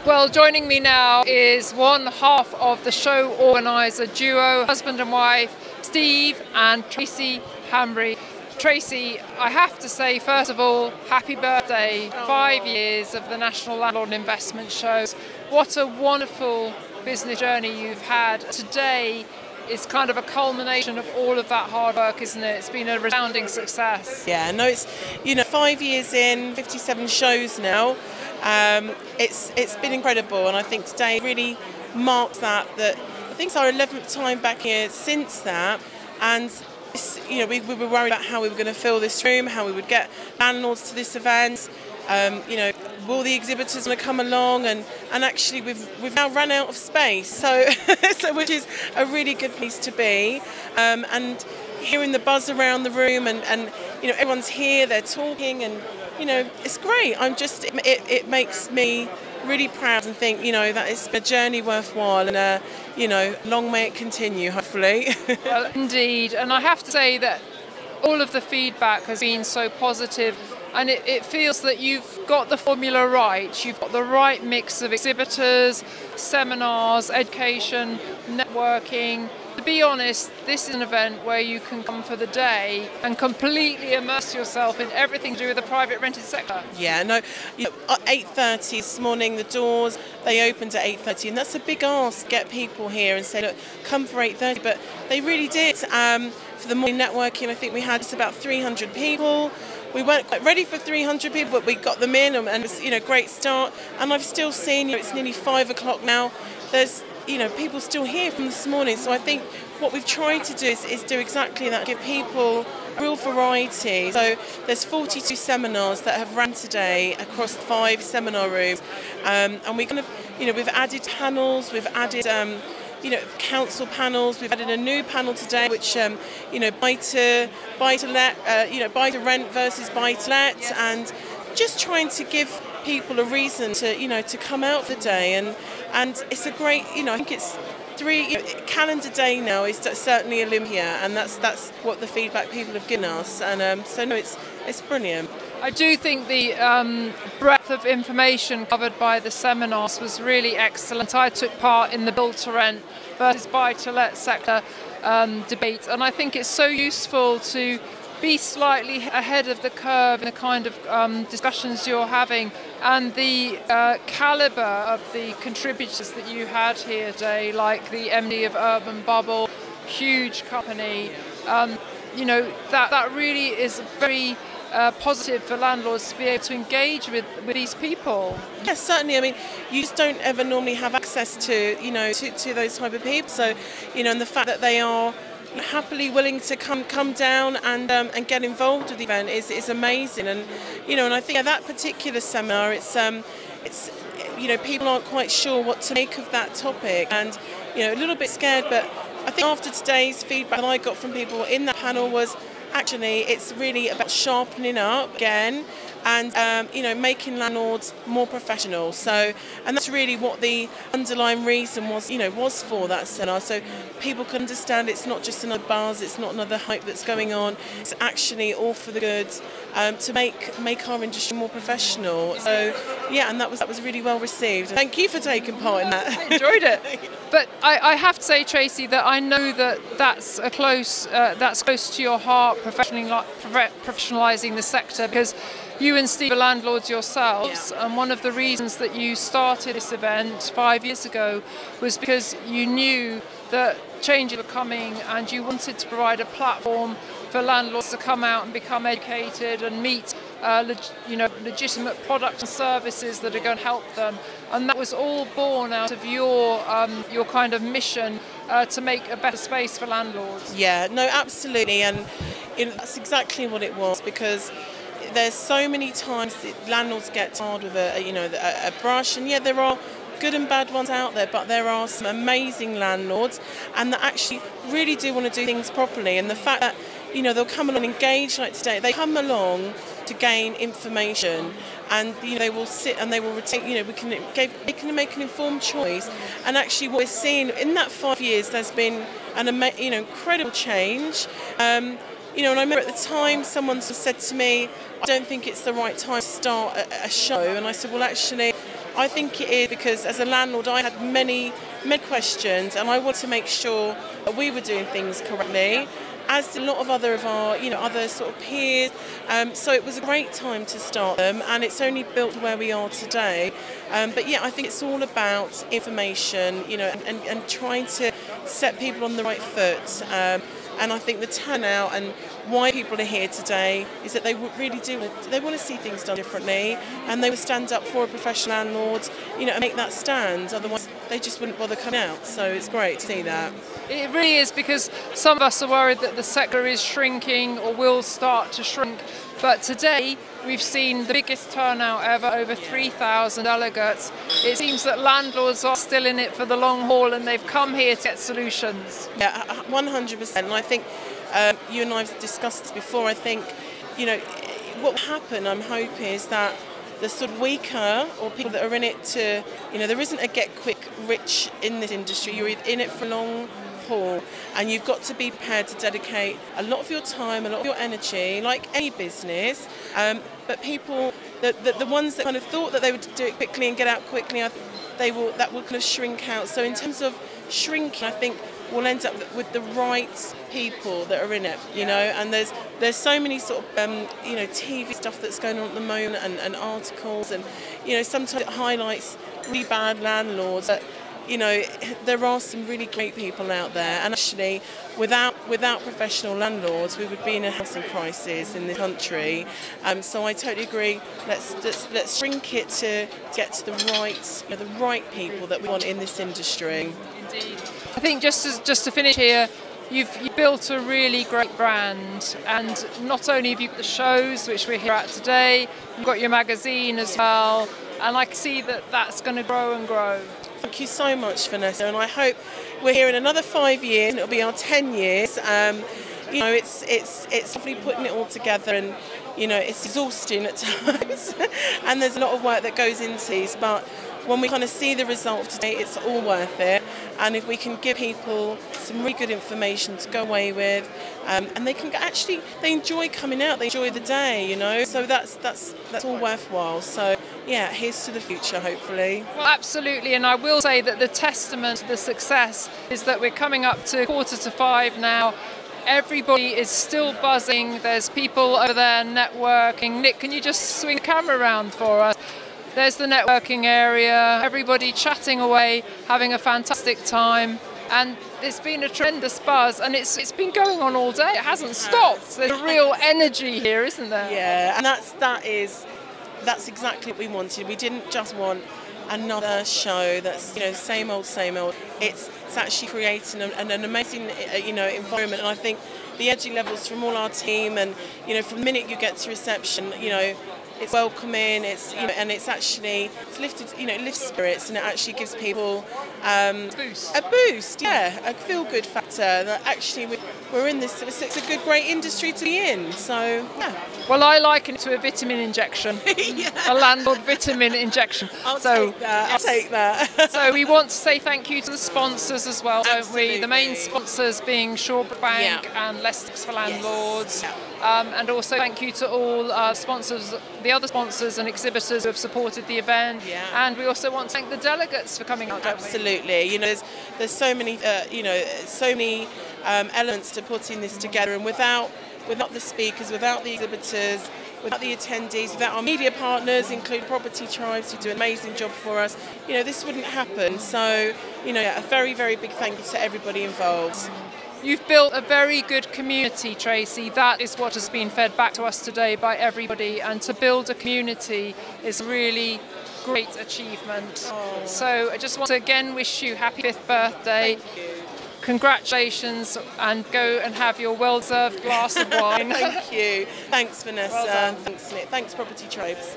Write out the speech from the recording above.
Well, joining me now is one half of the show organiser duo, husband and wife, Steve and Tracey Hanbury. Tracey, I have to say, first of all, happy birthday. 5 years of the National Landlord Investment Shows. What a wonderful business journey you've had. Today is kind of a culmination of all of that hard work, isn't it? It's been a resounding success. Yeah, no, it's, 5 years in, 57 shows now. It's been incredible, and I think today really marks that I think it's our 11th time back here since that, and we were worried about how we were going to fill this room, how we would get landlords to this event. Will the exhibitors want to come along? And actually we've now run out of space, so which is a really good place to be. And hearing the buzz around the room, and everyone's here, they're talking, and it's great. It makes me really proud and think that it's a journey worthwhile, and long may it continue, hopefully. Well, indeed, and I have to say that all of the feedback has been so positive, and it feels that you've got the formula right. You've got the right mix of exhibitors, seminars, education, networking. To be honest, this is an event where you can come for the day and completely immerse yourself in everything to do with the private rented sector. Yeah, no, at 8:30 this morning, the doors, they opened at 8:30, and that's a big ask, get people here and say, look, come for 8:30, but they really did. For the morning networking, I think we had just about 300 people. We weren't quite ready for 300 people, but we got them in, and it was a great start. And I've still seen, it's nearly 5 o'clock now, there's people still here from this morning. So I think what we've tried to do is do exactly that, give people a real variety. So there's 42 seminars that have run today across 5 seminar rooms, and we kind of, we've added panels, we've added council panels. We've added a new panel today, which buy to buy to rent versus buy to let, yes. And just trying to give people a reason to come out for the day, and it's a great, I think it's 3 calendar day now is certainly Olympia, and that's what the feedback people have given us, and so no, it's brilliant. I do think the breadth of information covered by the seminars was really excellent. I took part in the build to rent versus buy to let sector debate, and I think it's so useful to be slightly ahead of the curve in the kind of discussions you're having, and the calibre of the contributors that you had here today, like the MD of Urban Bubble, huge company. That really is very positive for landlords to be able to engage with these people. Yes, certainly. I mean, you just don't ever normally have access to to those type of people. So and the fact that they are happily willing to come down and get involved with the event is amazing. And and I think that particular seminar, it's people aren't quite sure what to make of that topic, and a little bit scared. But I think after today's feedback that I got from people in that panel was, actually, it's really about sharpening up again, and making landlords more professional. So, and that's really what the underlying reason was, was for that seminar. So people can understand it's not just another buzz, it's not another hype that's going on. It's actually all for the good, to make our industry more professional. So yeah, and that was really well received. Thank you for taking part in that. I enjoyed it. But I have to say, Tracey, that I know that's close to your heart, professionalising the sector, because you and Steve are landlords yourselves, yeah. And one of the reasons that you started this event 5 years ago was because you knew that changes were coming, and you wanted to provide a platform for landlords to come out and become educated and meet legitimate products and services that are going to help them. And that was all born out of your kind of mission to make a better space for landlords. Yeah, no, absolutely, and that's exactly what it was, because there's so many times that landlords get tired with a brush, and yeah, there are good and bad ones out there, but there are some amazing landlords, and that actually really do want to do things properly. And the fact that they'll come along and engage like today, they come along to gain information, and they will sit and they will retain. They can make an informed choice. And actually, what we're seeing in that 5 years, there's been an incredible change. And I remember at the time someone said to me, I don't think it's the right time to start a show, and I said, well, actually, I think it is because as a landlord I had many questions, and I wanted to make sure that we were doing things correctly, as did a lot of other other sort of peers. So it was a great time to start them, and it's only built where we are today. But yeah, I think it's all about information, and trying to set people on the right foot. And I think the turnout and why people are here today is that they really do, they want to see things done differently, and they will stand up for a professional landlord, and make that stand. Otherwise, they just wouldn't bother coming out. So it's great to see that. It really is, because some of us are worried that the sector is shrinking or will start to shrink. But today we've seen the biggest turnout ever, over 3,000 delegates. It seems that landlords are still in it for the long haul, and they've come here to get solutions. Yeah, 100%. And I think you and I have discussed this before. I think, what will happen, I'm hoping, is that the sort of weaker, or people that are in it to, there isn't a get quick rich in this industry. You're in it for long haul, and you've got to be prepared to dedicate a lot of your time, a lot of your energy, like any business. But people, the ones that kind of thought that they would do it quickly and get out quickly, that will kind of shrink out. So in terms of shrinking, I think we'll end up with the right people that are in it, and there's so many sort of TV stuff that's going on at the moment, and articles, and sometimes it highlights really bad landlords. But there are some really great people out there, and actually without professional landlords we would be in a housing crisis in this country. So I totally agree. Let's shrink it to get to the right people that we want in this industry. Indeed. I think just to finish here, you've built a really great brand, and not only have you got the shows, which we're here at today, you've got your magazine as well, and I can see that that's going to grow and grow. Thank you so much, Vanessa, and I hope we're here in another 5 years, and it'll be our 10 years. It's lovely putting it all together, and it's exhausting at times, and there's a lot of work that goes into these, but when we kind of see the result today, it's all worth it. And if we can give people some really good information to go away with, and they enjoy coming out, they enjoy the day, so that's all worthwhile. So yeah, here's to the future, hopefully. Well, absolutely, and I will say that the testament to the success is that we're coming up to 4:45 now. Everybody is still buzzing. There's people over there networking. Nick, can you just swing the camera around for us? There's the networking area, everybody chatting away, having a fantastic time, and it's been a tremendous buzz, and it's been going on all day. It hasn't stopped. There's real energy here, isn't there? Yeah, and that's exactly what we wanted. We didn't just want another show that's same old. It's actually creating an amazing environment, and I think the energy levels from all our team, and from the minute you get to reception, it's welcoming, and it's lifted, it lifts spirits, and it actually gives people a boost, a feel-good factor that actually we're in this. It's a great industry to be in. So yeah. Well, I liken it to a vitamin injection, a landlord vitamin injection. I'll take that. So we want to say thank you to the sponsors as well, don't Absolutely. we? The main sponsors being Shawbrook Bank and Leicester for Landlords. Yes. And also thank you to all sponsors, the other sponsors and exhibitors who have supported the event. Yeah. And we also want to thank the delegates for coming out, don't we? Absolutely. There's so many elements to putting this together, and without the speakers, without the exhibitors, without the attendees, without our media partners, including Property Tribes, who do an amazing job for us, this wouldn't happen. So, a very, very big thank you to everybody involved. You've built a very good community, Tracey. That is what has been fed back to us today by everybody. And to build a community is a really great achievement. Oh. So I just want to again wish you happy 5th birthday. Thank you. Congratulations, and go and have your well-deserved glass of wine. Thank you. Thanks, Vanessa. Well done. Thanks, Nick. Thanks, Property Tribes.